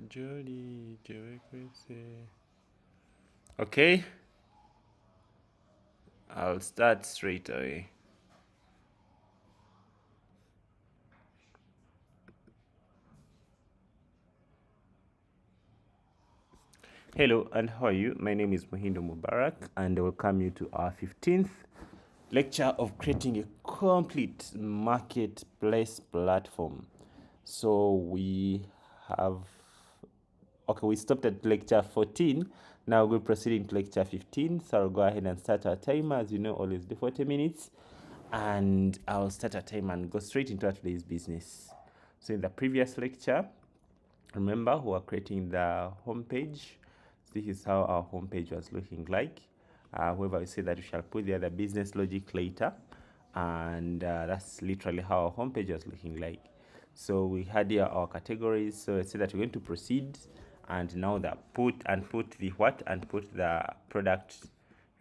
Jolly, okay, I'll start straight away. Hello and how are you? My name is Muhindo Mubarak and I welcome you to our 15th lecture of creating a complete marketplace platform. So we have, okay, we stopped at lecture 14. Now we're proceeding to lecture 15. So I'll go ahead and start our timer. As you know, always do 40 minutes. And I'll start our timer and go straight into today's business. So in the previous lecture, remember we were creating the homepage. This is how our homepage was looking like. However, we say that we shall put the other business logic later. And that's literally how our homepage was looking like. So we had here our categories. So let's say that we're going to proceed, and now the put the what and put the product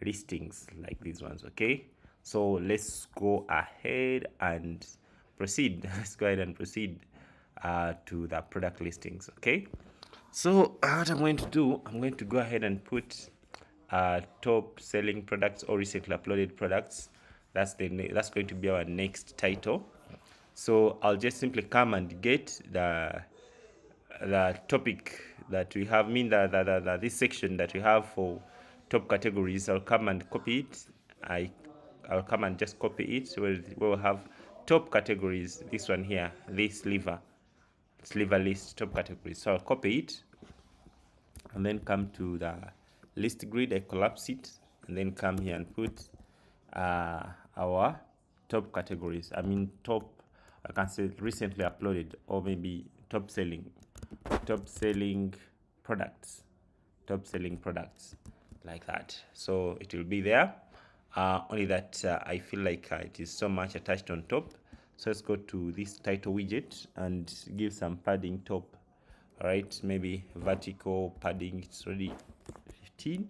listings like these ones. Okay, so let's go ahead and proceed. Let's go ahead and proceed to the product listings. Okay, so what I'm going to do, I'm going to go ahead and put top selling products or recently uploaded products. That's going to be our next title. So I'll just simply come and get the topic that we have, this section that we have for top categories. I'll come and copy it. I'll come and just copy it. So we'll have top categories. This one here, this sliver list top categories. So I'll copy it and then come to the list grid. I collapse it and then come here and put our top categories. I mean I can say recently uploaded, or maybe top selling products, like that. So it will be there. Only that I feel like it is so much attached on top. So let's go to this title widget and give some padding top. All right, maybe vertical padding. It's already 15.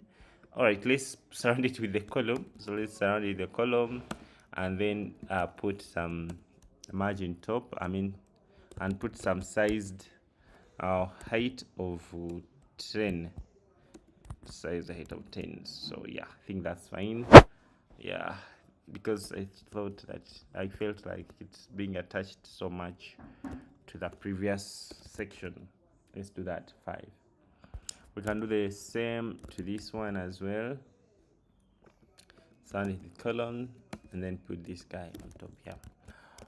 All right, let's surround it with the column. So let's surround it with the column and then put some margin top, and put some sized height of 10. Size height of 10. So yeah, I think that's fine. Yeah, because I felt like it's being attached so much to the previous section. Let's do that. 5. We can do the same to this one as well. Surround it with column and then put this guy on top here.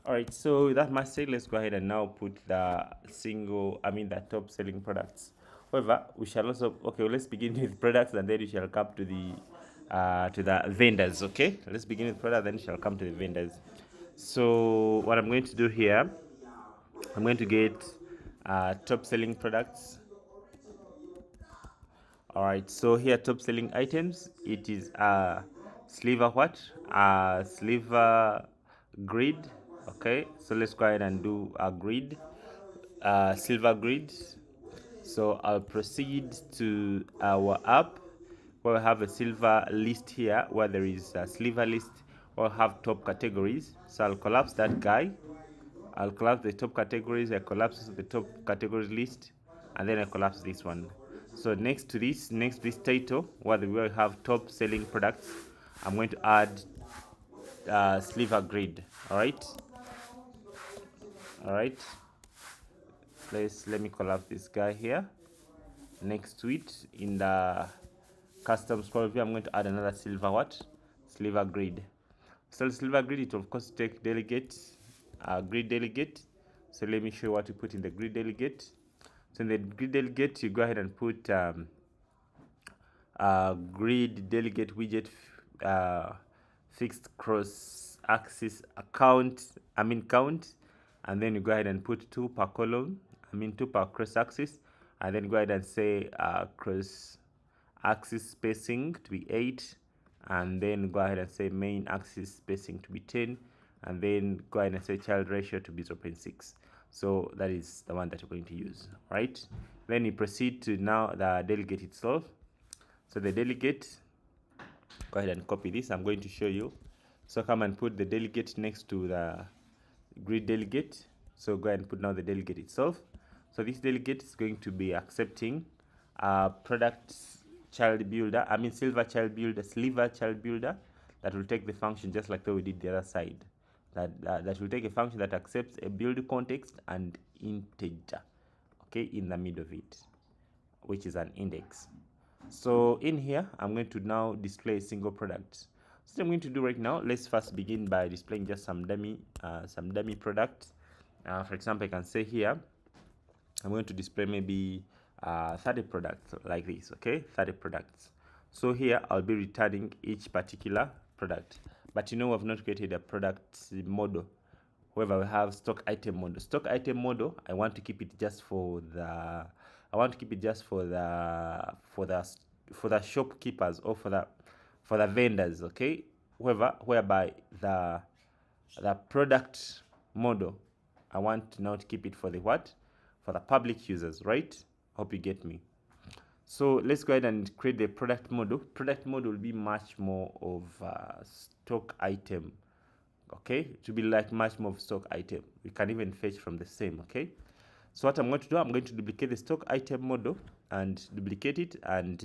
All right, so that must say, let's go ahead and now put the the top selling products. However, we shall also, okay, let's begin with products and then we shall come to the vendors. Okay, let's begin with products, then we shall come to the vendors. So what I'm going to do here, I'm going to get top selling products. All right, so here top selling items, it is sliver sliver grid. Okay, so let's go ahead and do a grid, silver grid. So I'll proceed to our app where we have a silver list here, where there is a sliver list. We'll have top categories. So I'll collapse that guy. I'll collapse the top categories. I collapse the top categories list, and then I collapse this one. So next to this title, where we will have top selling products, I'm going to add sliver grid. All right. Let me collapse this guy here. Next to it, in the custom scroll view, I'm going to add another sliver grid. So sliver grid, it will of course take delegate, grid delegate. So let me show you what to put in the grid delegate. So in the grid delegate, you go ahead and put grid delegate widget fixed cross axis count, and then you go ahead and put 2 per column, 2 per cross axis, and then go ahead and say cross axis spacing to be 8, and then go ahead and say main axis spacing to be 10, and then go ahead and say child ratio to be 0.6. So that is the one that you're going to use, right? Then you proceed to now the delegate itself. So the delegate, go ahead and copy this. I'm going to show you. So come and put the delegate next to the grid delegate. So go ahead and put now the delegate itself. So this delegate is going to be accepting product child builder, silver child builder, sliver child builder, that will take the function just like the way we did the other side. That will take a function that accepts a build context and integer, okay, in the middle of it, which is an index. So in here, I'm going to now display a single product. So what I'm going to do right now, let's first begin by displaying just some dummy products. For example, I can say here, I'm going to display maybe 30 products like this, okay, 30 products. So here I'll be returning each particular product. But you know, I've not created a product model. However, we have stock item model. Stock item model, I want to keep it just for the shopkeepers, or for the vendors, okay? Whereby the product model, I want now to keep it for the what? For the public users, right? Hope you get me. So let's go ahead and create the product model. Product model will be much more of stock item, okay? It will be like much more of stock item. We can even fetch from the same, okay? So what I'm going to do, I'm going to duplicate the stock item model and duplicate it and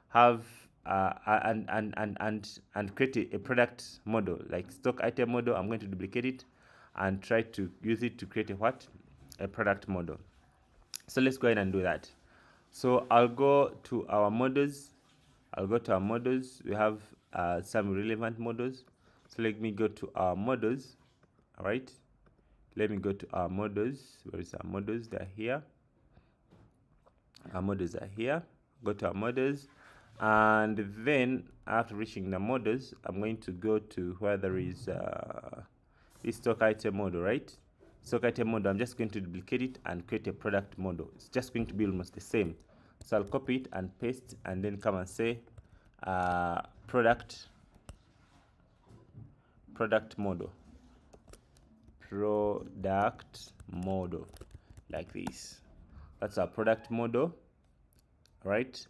have and create a product model like stock item model. I'm going to duplicate it and try to use it to create a what? A product model. So let's go ahead and do that. So I'll go to our models. We have some relevant models. So let me go to our models. All right. Let me go to our models. Where is our models? They're here. Our models are here. Go to our models. And then after reaching the models, I'm going to go to where there is this stock item model, right? Stock item model, I'm just going to duplicate it and create a product model. It's just going to be almost the same. So I'll copy it and paste and then come and say product model. Product model, like this. That's our product model, right?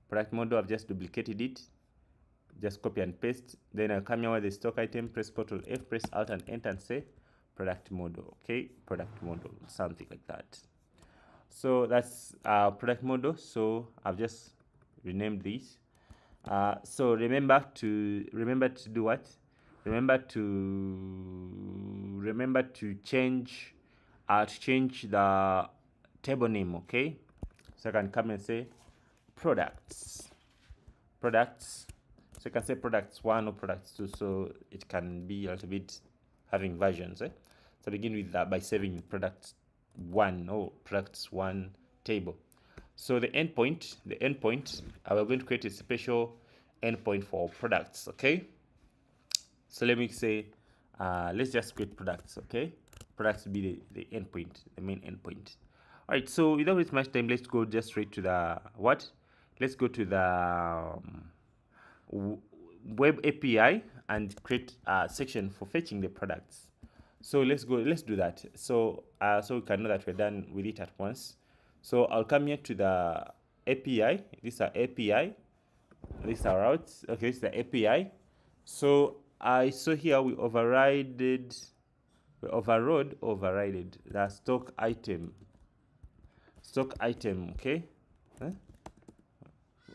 Product model, I've just duplicated it. Just copy and paste. Then I'll come here with the stock item, press Ctrl F, press Alt and Enter and say product model, okay? Product model, something like that. So that's our product model. So I've just renamed this. So remember to do what? Remember to change the table name, okay? So I can come and say products. So you can say products 1 or products 2, so it can be a little bit having versions, eh? So begin with that by saving products 1 or products 1 table. So the endpoint, we're going to create a special endpoint for products, okay? So let me say, let's just create products, okay? Products will be the endpoint, the main endpoint. All right, so without wasting much time, let's go just straight to the what? Let's go to the web API and create a section for fetching the products. So let's do that. So so we can know that we're done with it at once. So I'll come here to the API. This is our API. These are routes. Okay, this is the API. So I saw here we overrode the stock item. Okay.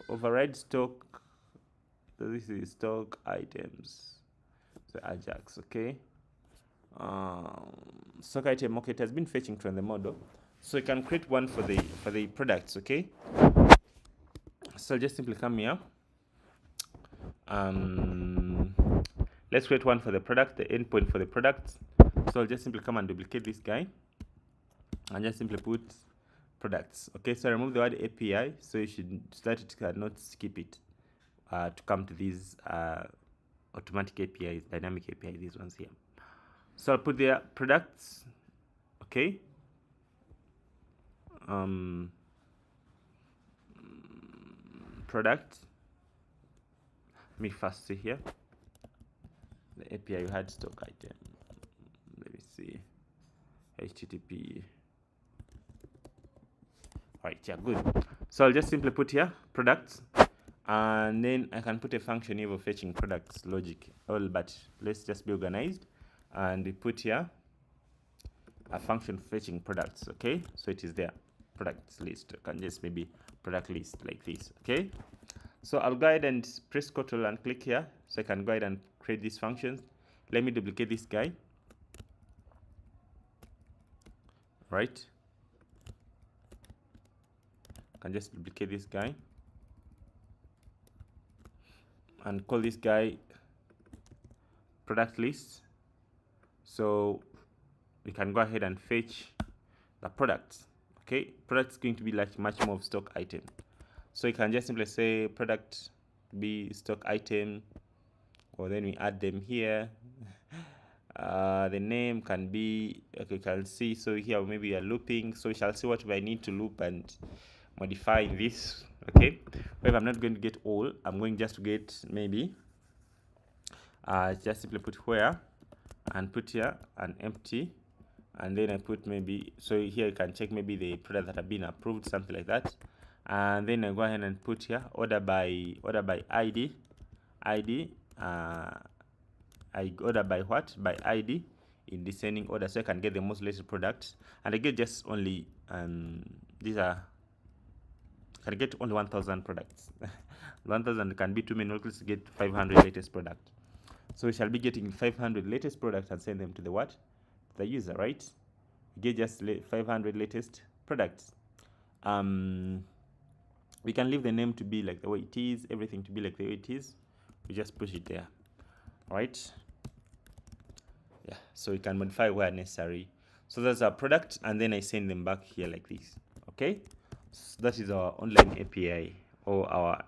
Override stock. So this is stock items. So Ajax, okay. Stock item, okay, it has been fetching from the model. So you can create one for the products, okay. So just simply come here. Let's create one for the product, the endpoint for the products. So I'll just simply come and duplicate this guy and just simply put products. Okay, so I remove the word API, so you should start it, not skip it to come to these automatic APIs, dynamic API, these ones here. So I'll put the products, okay. Product. Let me first see here. The API you had stock item. Let me see. HTTP. Alright, yeah, good. So I'll just simply put here products, and then I can put a function here for fetching products logic. But let's just be organized and we put here a function fetching products. Okay, so it is there, products list. I can just maybe product list like this. Okay, so I'll go ahead and press Ctrl and click here, so I can go ahead and create these functions. Let me duplicate this guy. Right, I can just duplicate this guy and call this guy product list. So we can go ahead and fetch the products. Okay, product is going to be like much more of stock item. So you can just simply say product be stock item, or then we add them here. The name can be, okay, you can see, so here maybe we are looping, so we shall see what I need to loop and modify this. Okay, but I'm not going to get all, I'm going just to get maybe just simply put where and put here an empty, and then I put maybe, so here you can check maybe the products that have been approved, something like that. And then I go ahead and put here order by ID. I order by what? By ID in descending order, so I can get the most latest products. And I get just only these are, can get only 1,000 products. 1,000 can be too many. Let's get 500 latest product. So we shall be getting 500 latest products and send them to the what? The user, right? We get just 500 latest products. We can leave the name to be like the way it is, everything to be like the way it is. We just push it there, right? Yeah, so we can modify where necessary. So that's our product, and then I send them back here like this. Okay, so that is our online API or our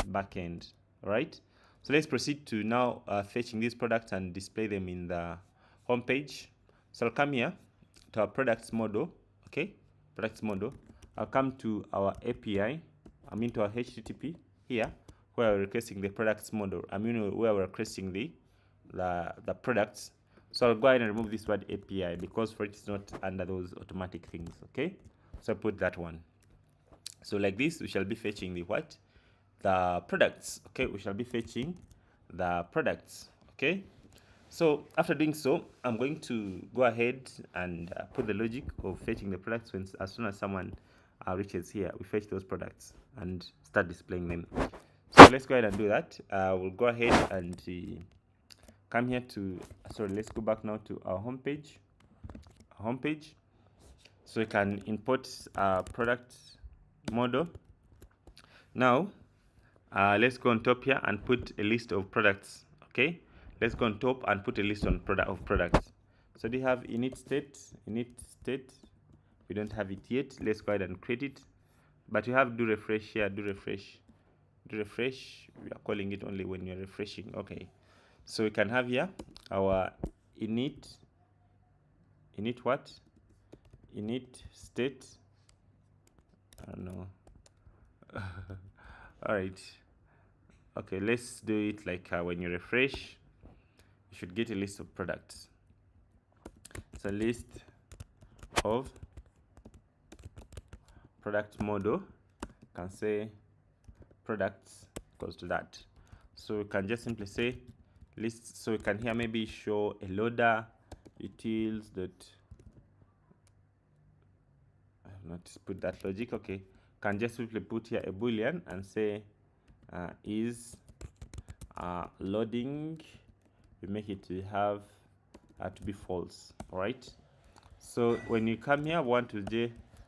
backend, right? So let's proceed to now fetching these products and display them in the home page. So I'll come here to our products model. Okay, products model. I'll come to our API. I'm into our HTTP here, where we're requesting the products model. Where we're requesting the products. So I'll go ahead and remove this word API because for it is not under those automatic things. Okay, so I put that one. So like this, we shall be fetching the what? The products. Okay, we shall be fetching the products. Okay, so after doing so, I'm going to go ahead and put the logic of fetching the products when, as soon as someone reaches here, we fetch those products and start displaying them. So let's go ahead and do that. We'll go ahead and come here to, sorry, let's go back now to our home page. So you can import product model. Now let's go on top here and put a list of products. Okay, let's go on top and put a list on products. So do you have init state? We don't have it yet. Let's go ahead and create it, but you have do refresh here. Do refresh. We are calling it only when you're refreshing. Okay, so we can have here our init what? Init state. I don't know. All right. Okay, let's do it like when you refresh, you should get a list of products. It's a list of product model. Can say products equals to that. So we can just simply say list. So we can here maybe show a loader utils that. I have not put that logic. Okay, can just simply put here a boolean and say is loading. We make it to have to be false. All right. So when you come here, want to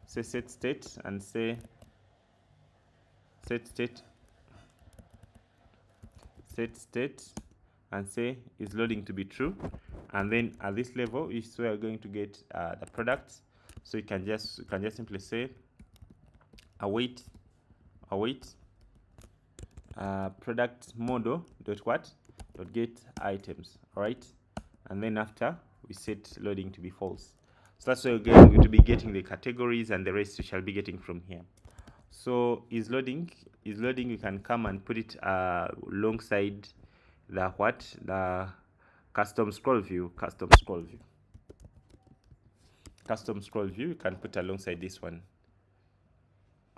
say set state and say set state and say is loading to be true, and then at this level is where we're going to get the products. So you can just simply say await product model dot what dot get items. All right, and then after we set loading to be false. So that's where we're going to be getting the categories, and the rest you shall be getting from here. So is loading, you can come and put it alongside the custom scroll view. You can put alongside this one.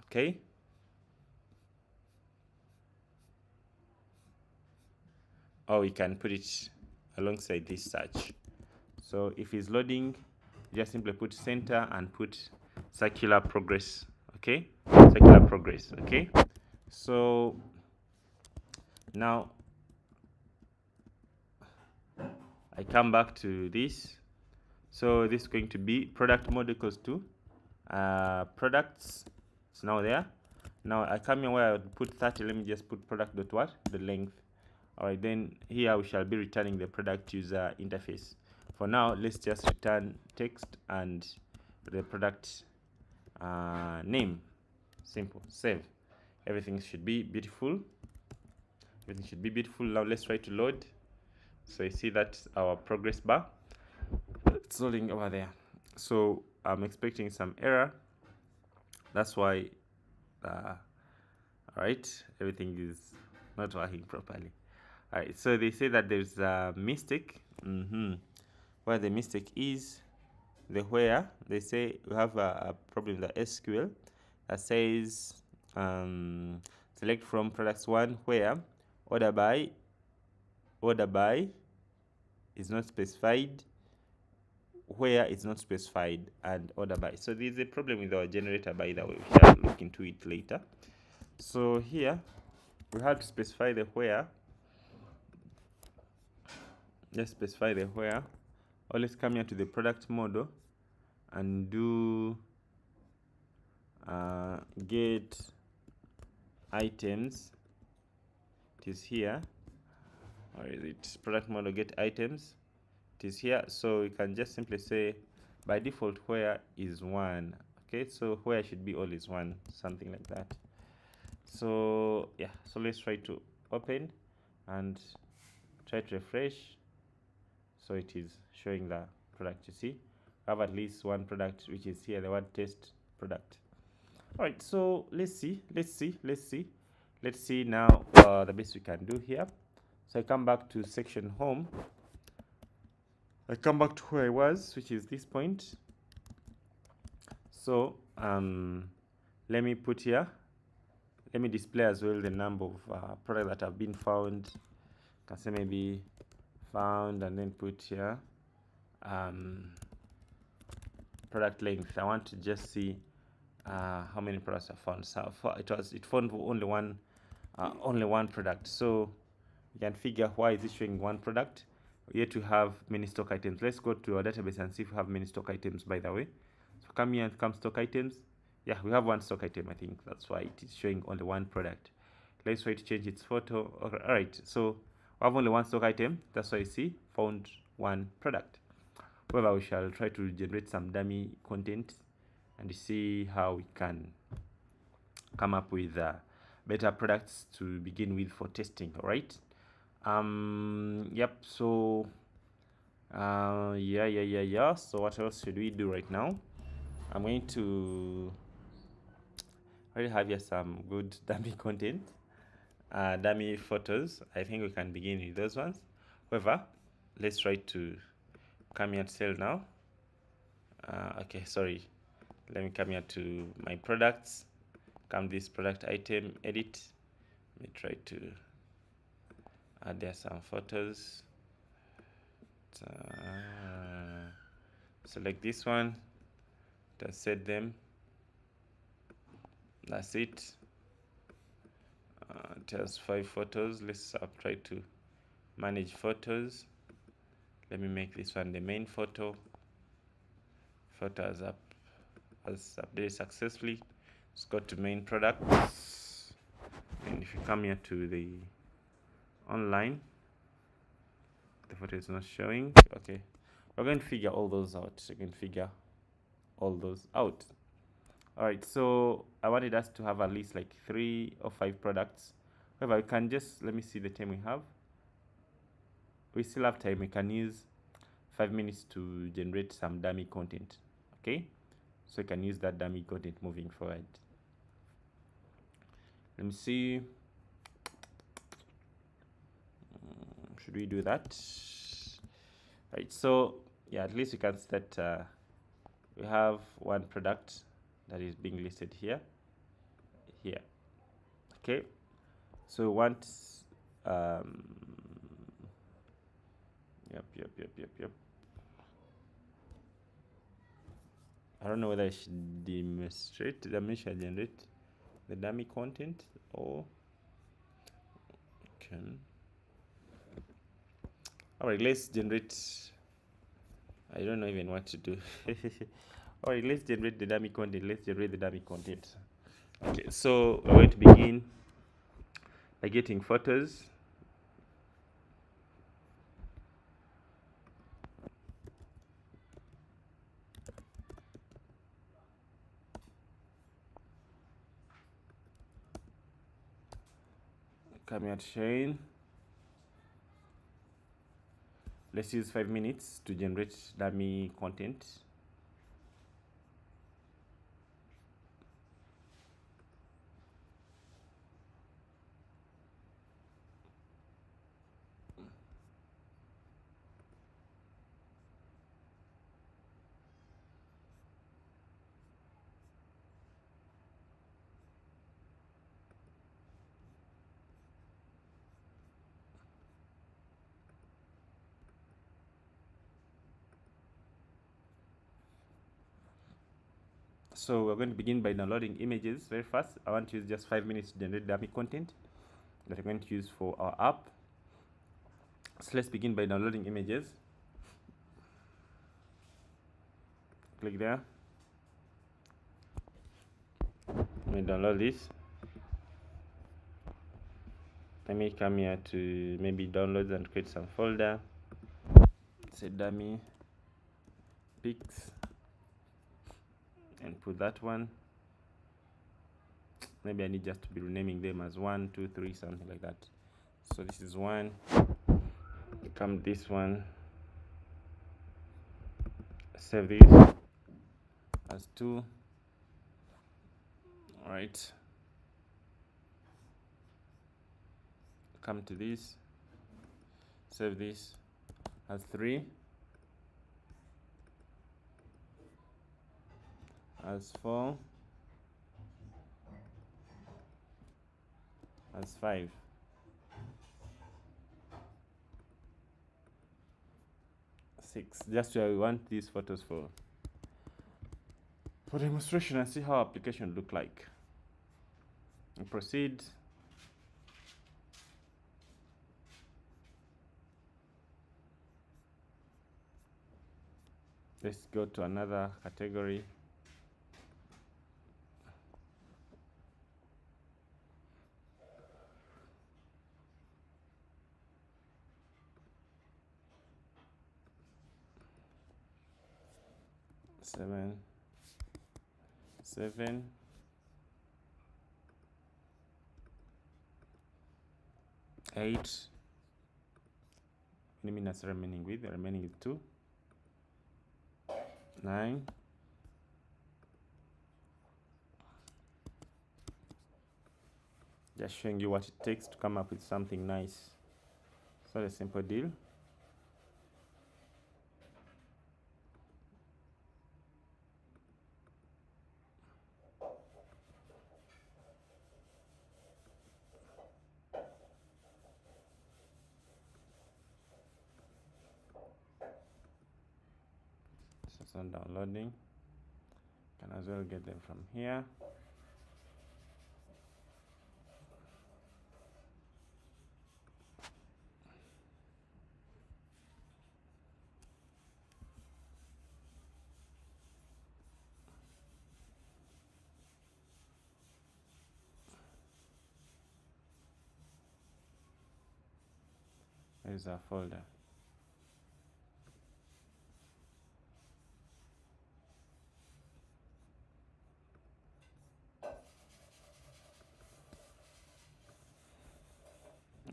Okay, or we can put it alongside this search. So if it's loading, just simply put center and put circular progress. Okay, circular progress. Okay, so now I come back to this. So this is going to be product mode equals to products. It's now there. Now I come here where I would put 30. Let me just put product dot what, the length. All right, then here we shall be returning the product user interface. For now, let's just return text and the product name. Simple. Save. Everything should be beautiful. Everything should be beautiful. Now let's try to load. So you see that our progress bar, it's loading over there. So I'm expecting some error. That's why all right, everything is not working properly. All right, so they say that there's a mistake. Where the mistake is the where. They say we have a problem with the SQL that says select from products one where order by is not specified, where it's not specified, and order by. So there's a problem with our generator, by the way. We shall look into it later. So here we have to specify the where. Let's specify the where. Or let's come here to the product model and do get items. It is here. Or is it product model get items? It is here. So we can just simply say by default where is 1. Okay, so where should be always 1, something like that. So yeah, so let's try to open and try to refresh. So it is showing the product. You see, I have at least one product, which is here, the word test product. All right, so let's see now the best we can do here. So I come back to section home. I come back to where I was, which is this point. So let me put here, let me display as well the number of products that have been found. You can say maybe found, and then put here product length. I want to just see how many products are found. So it found only one product. So you can figure why is it showing one product. Here to have many stock items. Let's go to our database and see if we have many stock items, by the way. So come here and come stock items. Yeah, we have one stock item. I think that's why it is showing only one product. Let's try to change its photo. Okay, all right, so we have only one stock item. That's why you see found one product. However, we shall try to generate some dummy content and see how we can come up with better products to begin with for testing. All right. Yep. So yeah. So what else should we do right now? I'm going to already have here some good dummy content, dummy photos. I think we can begin with those ones. However, let's try to come here to sell now. Okay, sorry. Let me come here to my products. Come this product item, edit. Let me try to add there some photos. Select this one. Just set them. That's it. Just 5 photos. Let's try to manage photos. Let me make this one the main photo. Photo has updated successfully. Let's go to main products. And if you come here to the online, the photo is not showing. Okay, we're going to figure all those out. You can figure all those out. All right, so I wanted us to have at least like 3 or 5 products. However, we can just, let me see the time we have. We still have time. We can use 5 minutes to generate some dummy content. Okay, so you can use that dummy content moving forward. Let me see. Should we do that? Right, so yeah, at least you can start. We have one product that is being listed here. Okay, so once yep. I don't know whether I should demonstrate, should generate the dummy content or can. All right, let's generate. I don't know even what to do. All right, let's generate the dummy content. Let's generate the dummy content. Okay, so we're going to begin by getting photos. Come here to Shane. Let's use 5 minutes to generate dummy content. So we're going to begin by downloading images very fast. I want to use just 5 minutes to generate dummy content that we're going to use for our app. So let's begin by downloading images. Click there. Let me download this. Let me come here to maybe downloads and create some folder. Say dummy pics and put that one. Maybe I need just to be renaming them as 1, 2, 3, something like that. So this is 1. Come this one. Save this as 2. All right. Come to this. Save this as 3. As 4. As 5. Just where we want these photos for demonstration and see how our application look like. And proceed. Let's go to another category. Seven. 8. Any minutes remaining with? Remaining with 2. 9. Just showing you what it takes to come up with something nice. It's not a simple deal. It's not downloading. Can as well get them from here. There's our folder.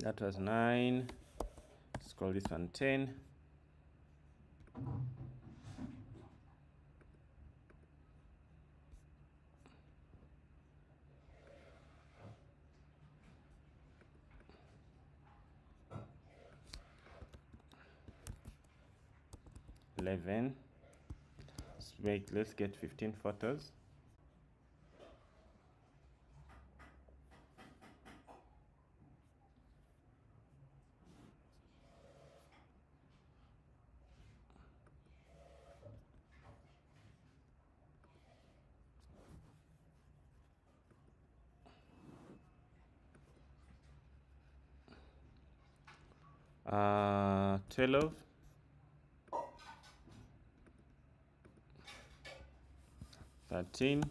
That was 9. Let's call this one 10. Let's get 15 photos. 12, 13,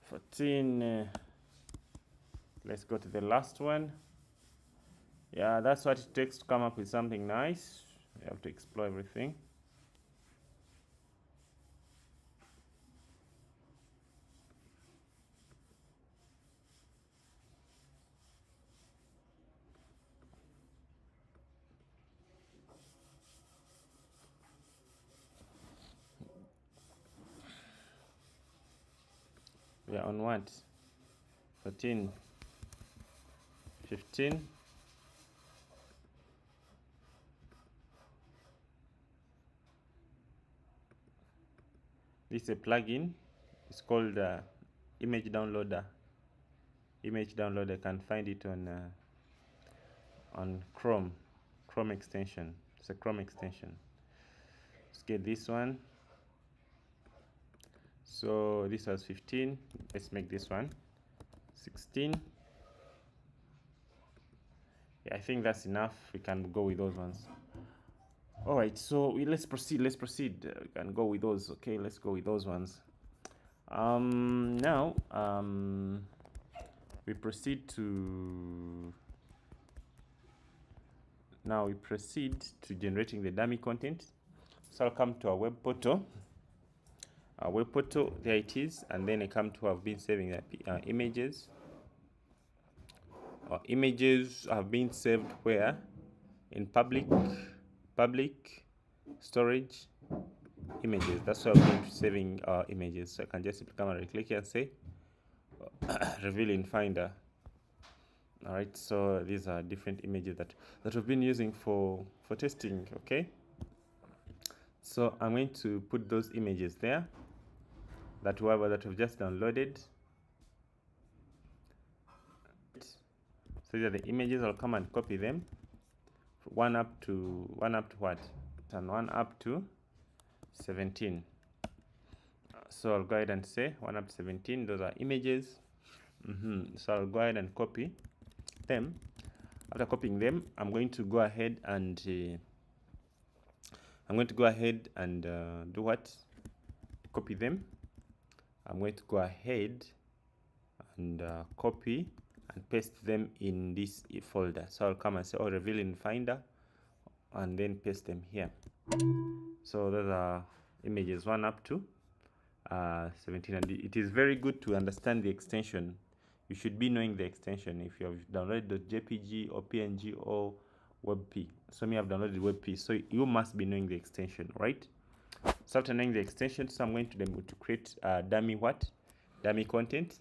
14. Let's go to the last one. Yeah, that's what it takes to come up with something nice. You have to explore everything. We are on what? 14, 15. This is a plugin. It's called image downloader. Image downloader. You can find it on Chrome extension. It's a Chrome extension. Let's get this one. So this was 15. Let's make this one 16. Yeah, I think that's enough. We can go with those ones. All right, so let's proceed. We can go with those. Okay, let's go with those ones. Now we proceed to generating the dummy content. So I'll come to our web portal. There it is, and then I come to have been saving the images. Our images have been saved where? In public storage images. That's why I've been saving our images. So I can just simply come and click here and say reveal in Finder. All right, so these are different images that we've been using for testing. Okay, so I'm going to put those images there that we've just downloaded. So these are the images. I'll come and copy them, one up to what? And one up to 17. So I'll go ahead and say 1 up to 17. Those are images. So I'll go ahead and copy them. After copying them, I'm going to go ahead and do what? Copy them. I'm going to go ahead and copy and paste them in this folder. So I'll come and say, reveal in Finder, and then paste them here. So those are images 1 up to 17, and it is very good to understand the extension. You should be knowing the extension if you have downloaded .jpg or png or webp. So me, I've downloaded webp, so you must be knowing the extension, right? So after knowing the extension, so I'm going to create dummy content.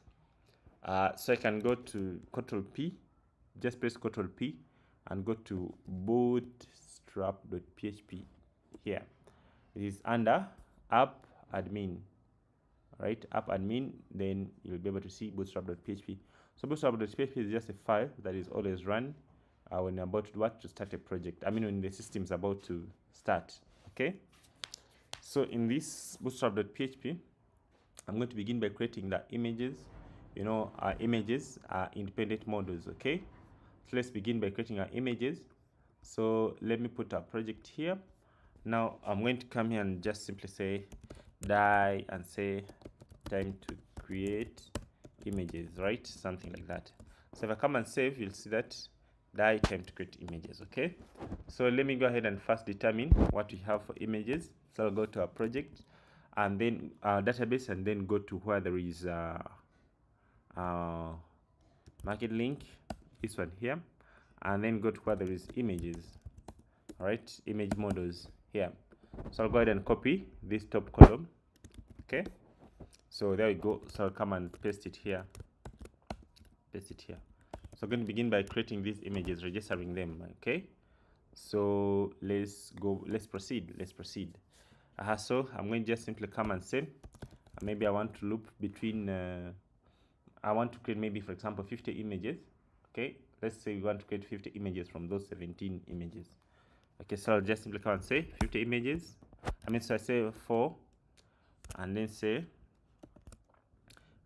So I can go to Ctrl+P, just press Ctrl+P and go to bootstrap.php. Here it is under app admin, right? App admin, then you'll be able to see bootstrap.php. So bootstrap.php is just a file that is always run when you're about to start a project. I mean, when the system is about to start. Okay, so in this bootstrap.php, I'm going to begin by creating the images. You know, our images are independent models. Okay, so let's begin by creating our images. So let me put our project here. Now I'm going to come here and just simply say die and say time to create images, right? Something like that. So if I come and save, you'll see that die time to create images. Okay, so let me go ahead and first determine what we have for images. So I'll go to our project and then our database, and then go to where there is market link, this one here, and then go to where there is images. All right, image models here. So I'll go ahead and copy this top column. Okay, so there we go. So I'll come and paste it here. So I'm going to begin by creating these images, registering them. Okay, so let's proceed. So I'm going to just simply come and say maybe I want to loop between I want to create, maybe for example, 50 images. Okay, let's say we want to create 50 images from those 17 images. Okay, so I'll just simply come and say 50 images. So I say 4, and then say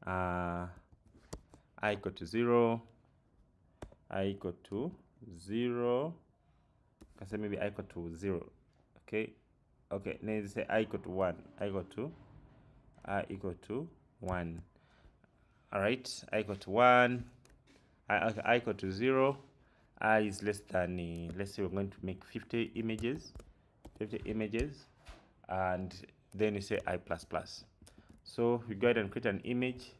I equal to 0, I equal to 0. I can say maybe I equal to 0. Okay, then you say I equal to 1, I equal to 1. All right, I equal to 1, I equal to 0. I is less than, let's say we're going to make 50 images, and then you say I plus plus. So you go ahead and create an image.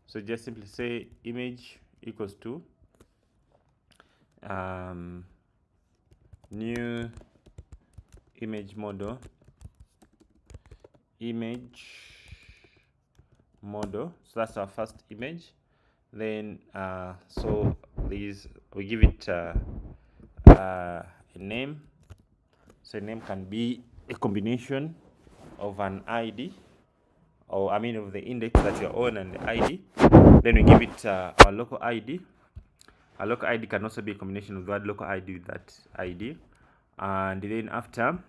So just simply say image equals to new image model, so that's our first image. Then so these, we give it a name. So a name can be a combination of an ID, or of the index that you're on and the ID. Then we give it our local ID. A local ID can also be a combination of that local ID with that ID. And then after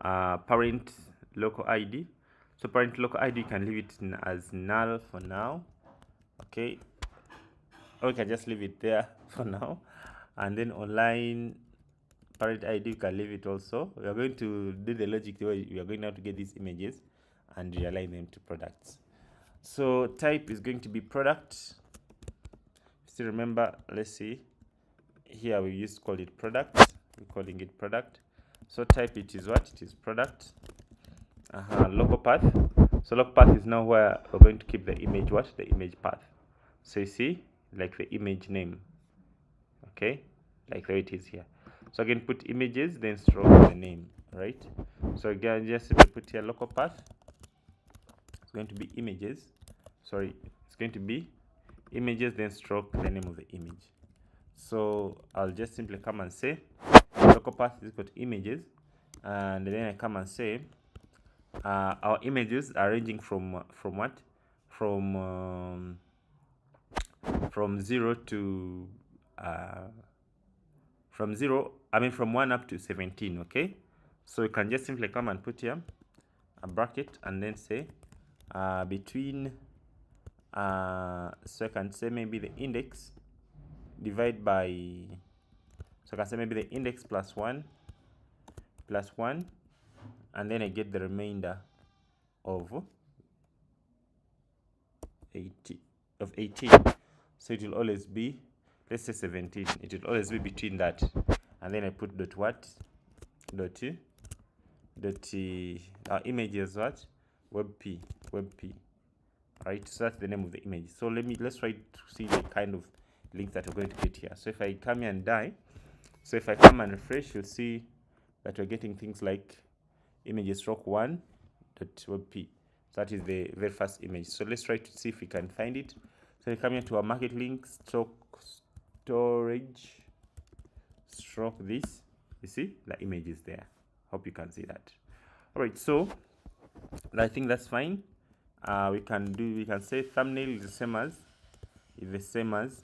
parent local ID. So parent local ID, you can leave it as null for now. Okay, or you can just leave it there for now. And then online parent ID, you can leave it also. We are going to do the logic the way we are going now to get these images and realign them to products. So type is going to be product. Still remember, let's see, here we used to call it product, we're calling it product. So type it is what? It is product. Local path. So local path is now where we're going to keep the image, what? The image path. So you see, like the image name. Okay, like the way it is here. So again, put images, then stroke the name, right? So again, just simply put here local path. It's going to be images. Sorry, it's going to be images, then stroke the name of the image. So I'll just simply come and say local path is equal to images, and then I come and say our images are ranging from what? From 0 to from 1 up to 17. Okay, so you can just simply come and put here a bracket and then say between so I can say maybe the index divide by, so I can say maybe the index plus 1, and then I get the remainder of 18. So it will always be, let's say 17. It will always be between that, and then I put dot what? Dot images what? WebP. Right, so that's the name of the image. So let's try to see the kind of links that we're going to get here. So if I come here and so if I come and refresh, you'll see that we're getting things like images stroke 1.webp. So that is the very first image. So let's try to see if we can find it. So we come here to our market link, stroke storage, stroke this. You see the image is there. Hope you can see that. All right, so I think that's fine. We can say thumbnail is the same as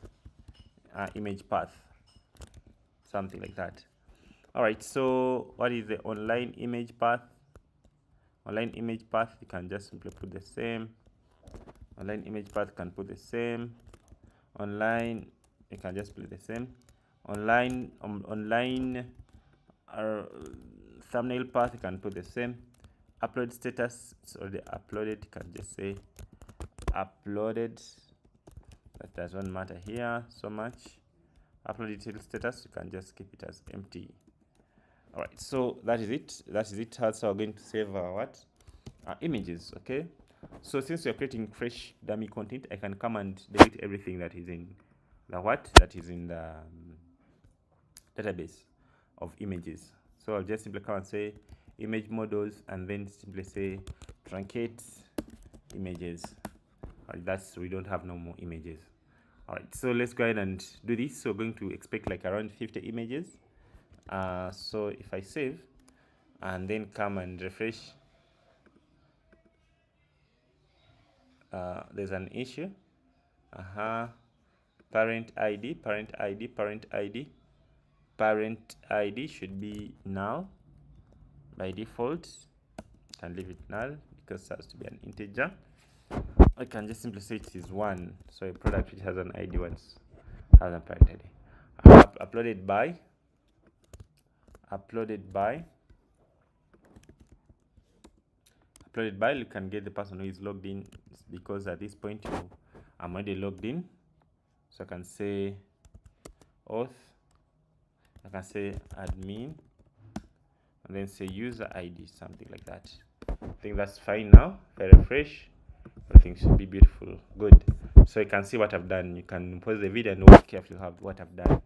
image path, something like that. All right, so what is the online image path? Online image path, you can just simply put the same. Online image path can put the same. Online, you can just put the same. Online thumbnail path, you can put the same. Upload status, it's already uploaded, you can just say uploaded. That doesn't matter here so much. Upload detail status, you can just keep it as empty. All right, so that is it. That's how we're going to save our images. Okay, so since we're creating fresh dummy content, I can come and delete everything that is in the database of images. So I'll just simply come and say image models, and then simply say truncate images. That's, we don't have no more images. All right, so let's go ahead and do this. So we're going to expect like around 50 images. So if I save and then come and refresh, there's an issue. Parent ID. parent ID should be null by default. Can leave it null because it has to be an integer. I can just simply say it is 1. So a product which has an ID once has a parent ID. Uploaded by you can get the person who is logged in, because at this point I'm already logged in. So I can say auth, I can say admin, and then say user ID, something like that. I think that's fine now. If I refresh, everything should be beautiful. Good. So you can see what I've done. You can pause the video and look carefully what I've done.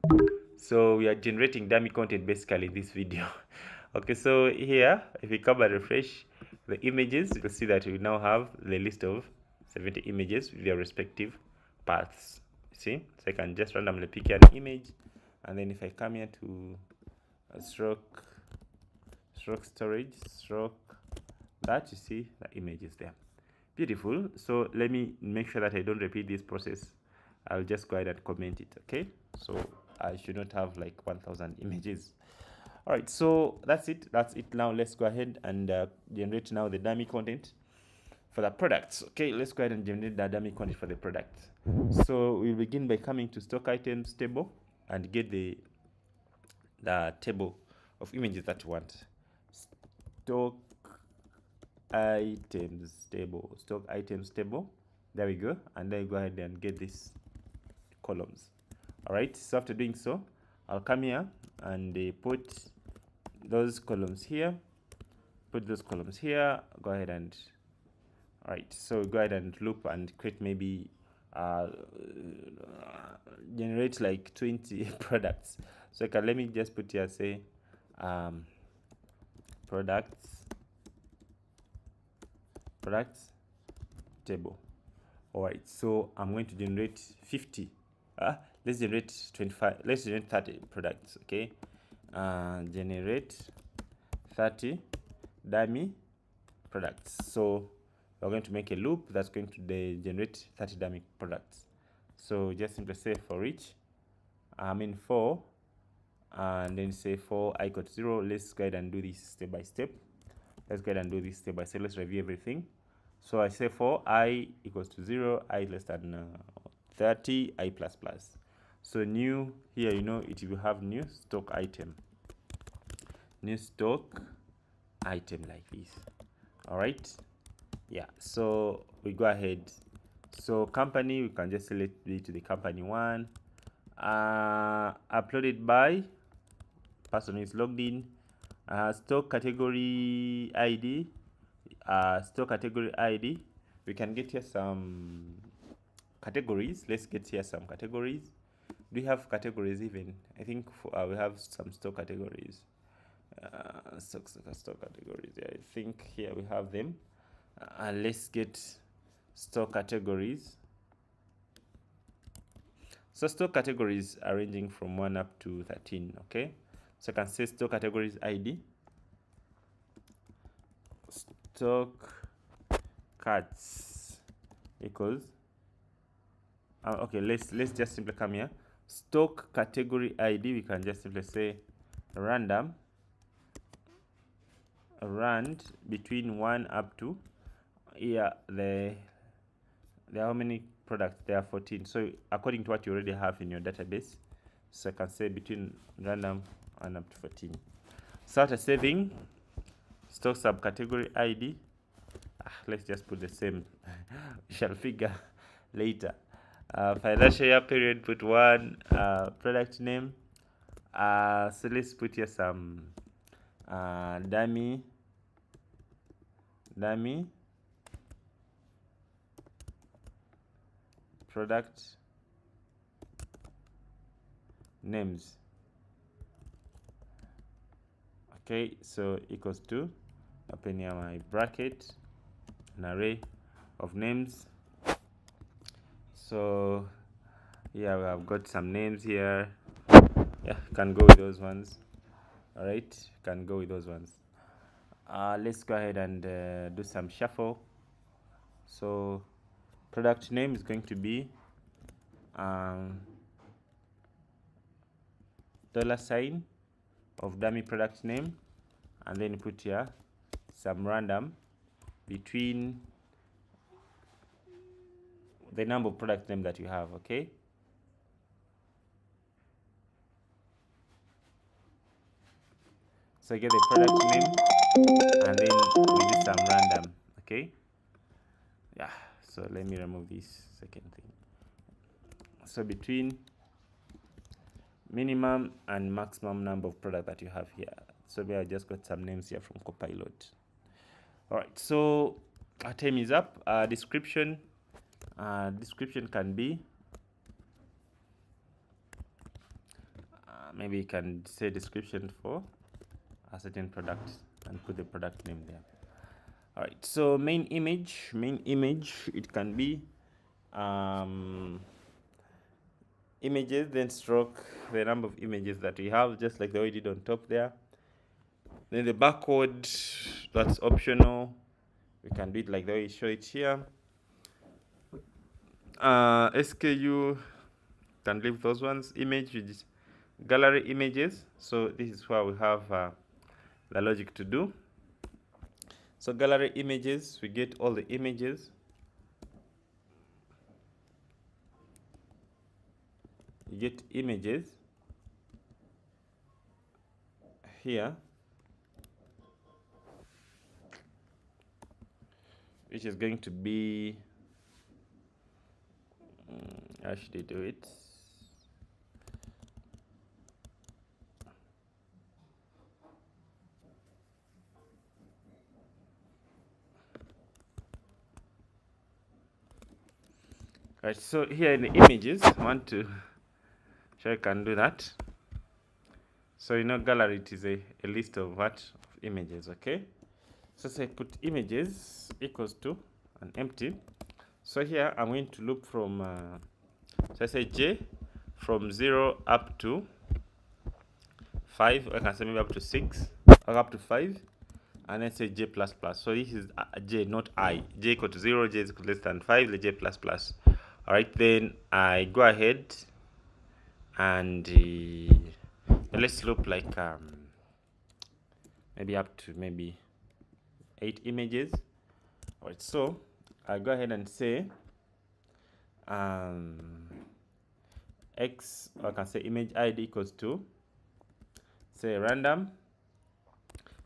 So we are generating dummy content basically in this video. Okay, so here, if we come and refresh the images, you will see that we now have the list of 70 images with their respective paths. See, so I can just randomly pick an image, and then if I come here to stroke storage, that, you see the image is there. Beautiful. So let me make sure that I don't repeat this process. I'll just go ahead and comment it. Okay, so I should not have like 1000 images. All right, so that's it. Now let's go ahead and generate now the dummy content for the products. Okay, let's go ahead and generate the dummy content for the product. So we'll begin by coming to stock items table and get the table of images that you want. Stock items table. There we go. And then go ahead and get these columns. All right, so after doing so, I'll come here and put those columns here, go ahead and, all right, so go ahead and loop and create maybe generate like 20 products. So let me just put here, say products table. All right, so I'm going to generate 50. Let's generate 25. Let's generate 30 products. Okay, generate 30 dummy products. So we're going to make a loop that's going to generate 30 dummy products. So just simply say for each, for, and then say for I got 0. Let's go ahead and do this step by step. Let's review everything. So I say for I equals to 0, I less than 30, I plus plus. So new here, it will have new stock item like this. All right, yeah. So we go ahead. So company, we can just select it to the company one. Uploaded by person is logged in. Stock category ID. We can get here some categories. Let's get here some categories. Do we have categories even? I think we have some stock categories. Stock categories. Yeah, I think here we have them. Let's get stock categories. So stock categories are ranging from 1 up to 13. Okay, so I can say stock categories ID. Stock cards equals okay, let's just simply come here. Stock category ID, we can just simply say rand between 1 up to, here there are how many products? There are 14. So according to what you already have in your database, so I can say between random and up to 14. So after saving, stock subcategory ID, let's just put the same. We shall figure later. Financial year period, put 1. Product name, so let's put here some dummy product names. Okay, so equals to, open here my bracket, an array of names. So yeah, we have got some names here. Yeah, can go with those ones. All right, can go with those ones. Let's go ahead and do some shuffle. So product name is going to be $ of dummy product name, and then put here some random between the number of product name that you have. Okay, so get the product name and then we do some random. Okay, yeah, so let me remove this second thing. So between minimum and maximum number of product that you have here. So maybe I just got some names here from Copilot. All right, so our time is up. Description can be maybe you can say description for a certain product and put the product name there. All right, so main image, it can be images, then stroke the number of images that we have, just like the way we did on top there. Then the barcode, that's optional. We can do it like the way you show it here. SKU, can leave those ones. Image, gallery images. So this is where we have the logic to do. So gallery images, we get all the images. You get images here, which is going to be, how should I do it? Right, so here in the images, I want to show I can do that. So you know, gallery, it is a list of what? Of images. Okay, so say put images equals to an empty. So here I'm going to loop from so I say j from 0 up to 5. I can say maybe up to 6 or up to 5, and then say j plus plus. So this is j, not I. J equal to 0, j is equal to less than 5, the j plus plus. All right, then I go ahead and let's loop like maybe up to maybe 8 images. All right, so I go ahead and say x, or I can say image id equals to, say random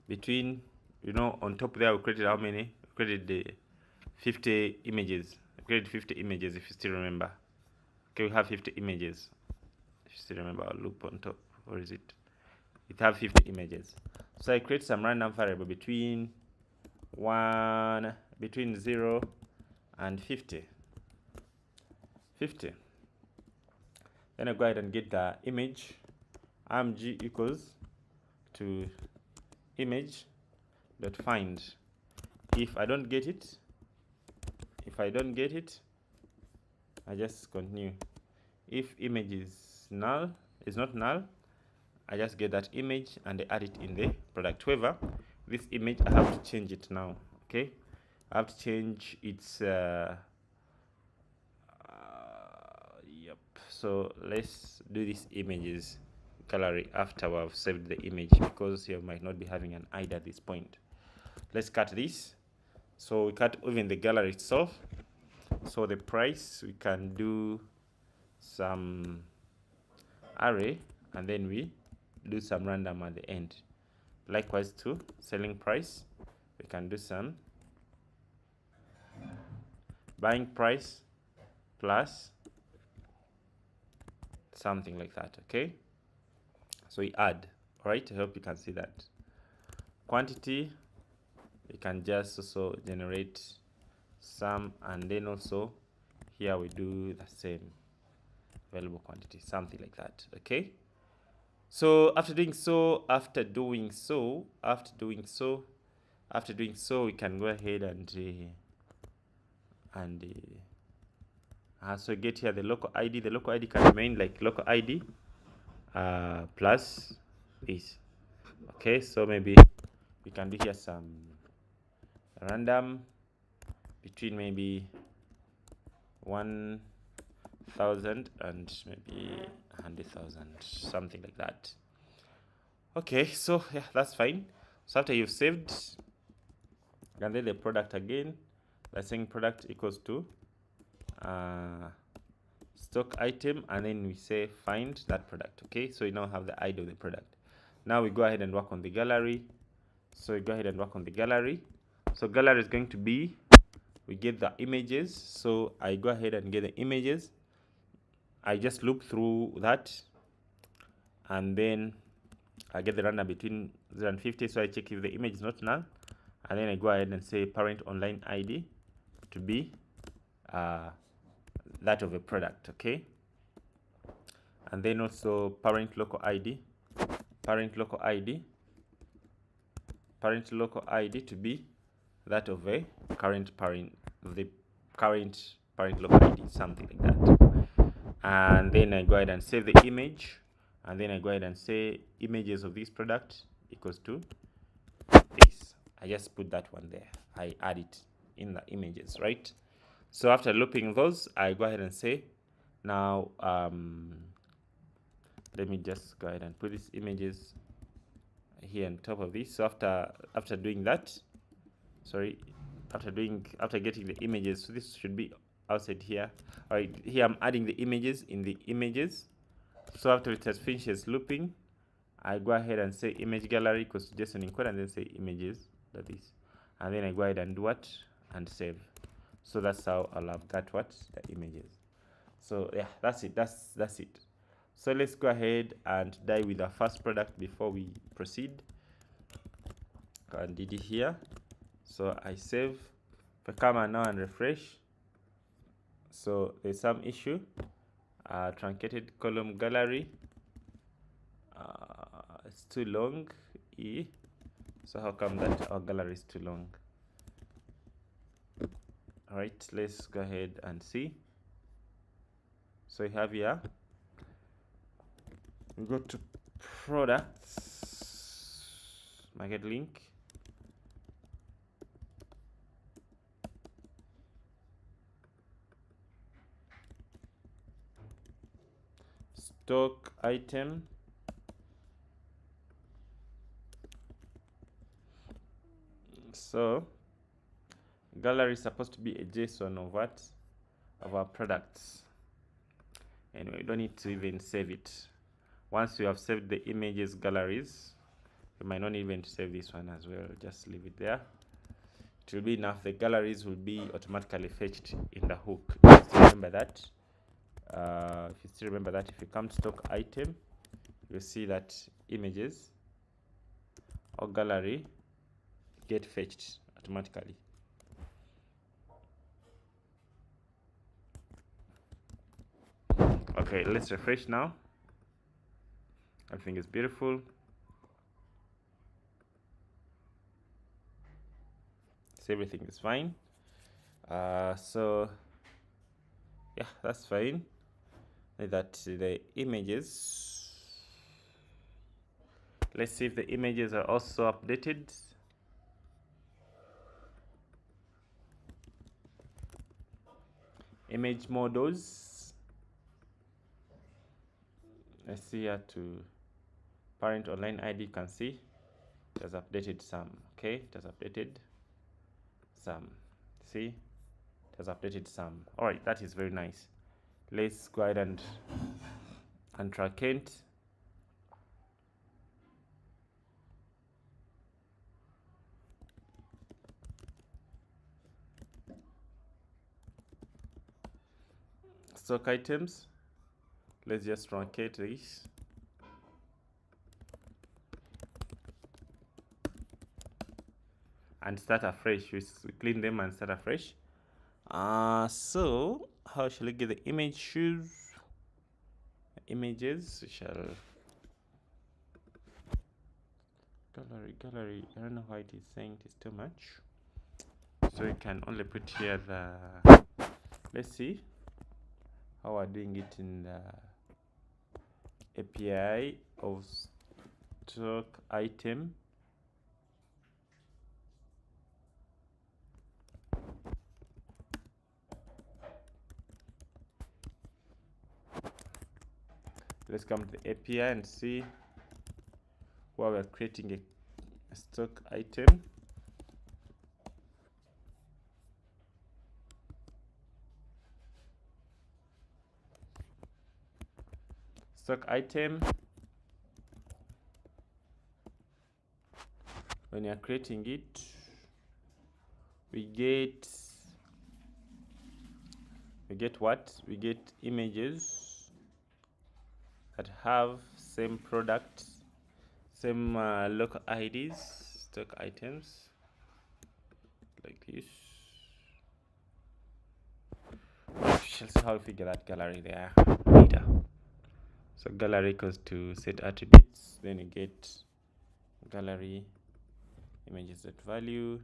between, you know, on top there we created how many? We created the 50 images. We created 50 images, if you still remember. Okay, we have 50 images. If you still remember our loop on top, or is it? It have 50 images. So I create some random variable between 0 and 50. Then I go ahead and get the image. Img equals to image dot find. If I don't get it, I just continue. If image is null, is not null, I just get that image and I add it in the product. However, this image I have to change it now. Okay, I have to change its yep. So let's do this images gallery after we've saved the image, because you might not be having an ID at this point. Let's cut this. So we cut even the gallery itself. So the price, we can do some array and then we do some random at the end. Likewise to selling price, we can do some buying price plus something like that. Okay, so we add. All right, I hope you can see that. Quantity, we can just also generate some, and then also here we do the same, available quantity, something like that. Okay, so after doing so, we can go ahead and so get here the local ID. The local ID can remain like local ID plus this. Okay, so maybe we can do here some random between maybe 1000 and maybe 100,000, something like that. Okay, so yeah, that's fine. So after you've saved, and then the product again, by saying product equals to stock item, and then we say find that product. Okay, so we now have the ID of the product. Now we go ahead and work on the gallery. So we go ahead and work on the gallery. So gallery is going to be, we get the images. So I go ahead and get the images. I just loop through that, and then I get the random between 0 and 50. So I check if the image is not null, and then I go ahead and say parent online ID to be that of a product. Okay, and then also parent local ID to be that of a current parent, the current parent local ID, something like that. And then I go ahead and save the image, and then I go ahead and say images of this product equals to this. I just put that one there. I add it in the images, right? So after looping those, I go ahead and say now let me just go ahead and put these images here on top of this. So after doing that, sorry, after getting the images, so this should be outside here. All right, here I'm adding the images in the images. So after it has finished looping, I go ahead and say image gallery equals to JSON encode, and then say images like this, and then I go ahead and do what, and save. So that's how I'll have got what, the images. So yeah, that's it. That's it. So let's go ahead and die with our first product before we proceed. And did it here. So I save. If I come and now and refresh, so there's some issue. Truncated column gallery. It's too long. So how come that our gallery is too long? All right, let's go ahead and see. So we have here, we go to products, market link, stock item, so gallery is supposed to be a JSON of what, of our products. Anyway, we don't need to even save it. Once you have saved the images galleries, you might not even save this one as well. Just leave it there. It will be enough. The galleries will be automatically fetched in the hook. If you still remember that, if you come to stock item, you'll see that images or gallery get fetched automatically. Okay, let's refresh now. Everything is beautiful. So everything is fine. So yeah, that's fine. That the images, let's see if the images are also updated. Image models, let's see here to parent online ID. You can see it has updated some. Okay, it has updated some. See, it has updated some. All right, that is very nice. Let's go ahead and truncate. Stock items, let's just truncate this. And start afresh. We clean them and start afresh. So how shall I get the image shoes? Images, we shall gallery. I don't know why it is saying it is too much. So we can only put here the, let's see how we're doing it in the API of stock item. let's come to the API and see where we're creating a stock item. Stock item. When you're creating it, we get what? We get images that have same product, same local IDs, stock items like this. Shall see how we figure that gallery there later. So gallery equals to set attributes, then you get gallery images.value.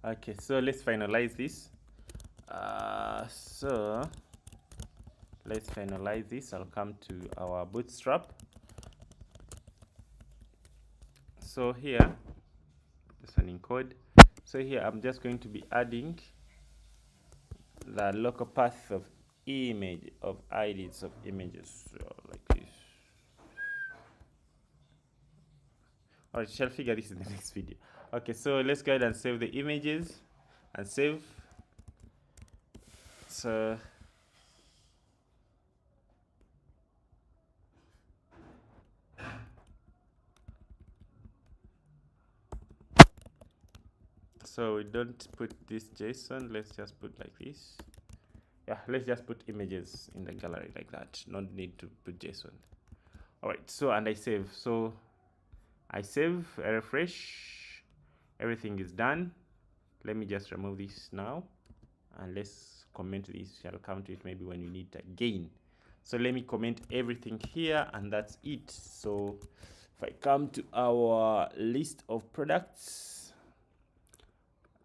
Okay, so let's finalize this. So let's finalize this. I'll come to our Bootstrap. So here, this one in code. So here I'm just going to be adding the local path of image of IDs of images, so like this. Alright, shall figure this in the next video. Okay, so let's go ahead and save the images and save. So we don't put this JSON, let's just put like this. Yeah, let's just put images in the gallery like that. No need to put JSON. Alright, so and I save. So I save, I refresh, everything is done. Let me just remove this now and let's comment this. I'll come to it maybe when you need it again. So let me comment everything here and that's it. So if I come to our list of products,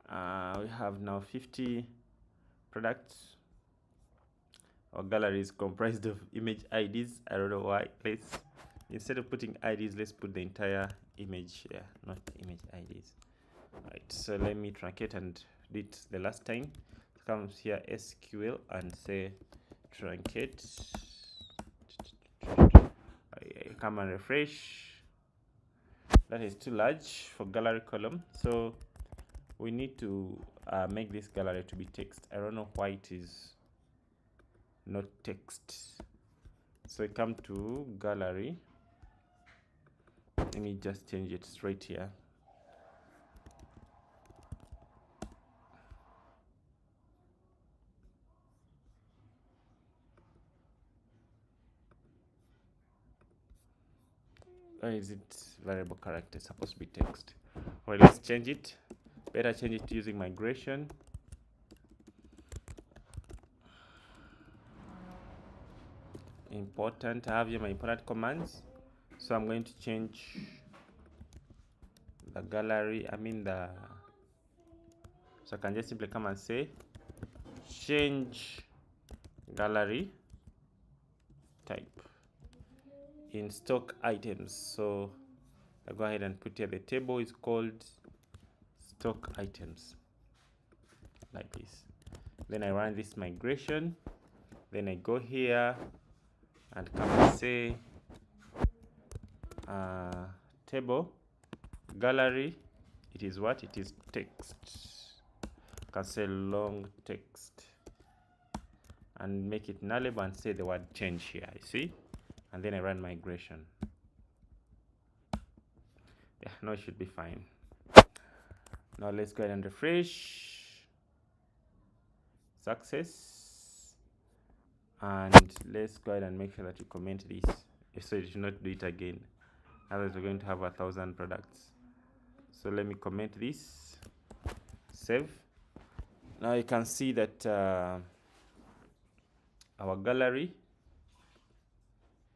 we have now 50 products. Our gallery is comprised of image IDs. I don't know why. Let's, instead of putting IDs, let's put the entire image here, not image IDs. Right, so let me truncate and do it the last time. Comes here SQL and say truncate. I come and refresh. That is too large for gallery column, so we need to make this gallery to be text. I don't know why it is not text. So I come to gallery. Let me just change it straight here. Or is it variable character? It's supposed to be text. Well, let's change it. Better change it using migration. Important. I have here my important commands. So I'm going to change the gallery. So I can just simply come and say change gallery type in stock items. So I go ahead and put here the table is called stock items like this. Then I run this migration. Then I go here and come and say table gallery. It is what? It is text. I can say long text and make it nullable and say the word change here. You see? And then I run migration. Yeah, now it should be fine. Now let's go ahead and refresh. Success. And let's go ahead and make sure that you comment this, so you should not do it again. Otherwise we're going to have 1,000 products. So let me comment this. Save. Now you can see that our gallery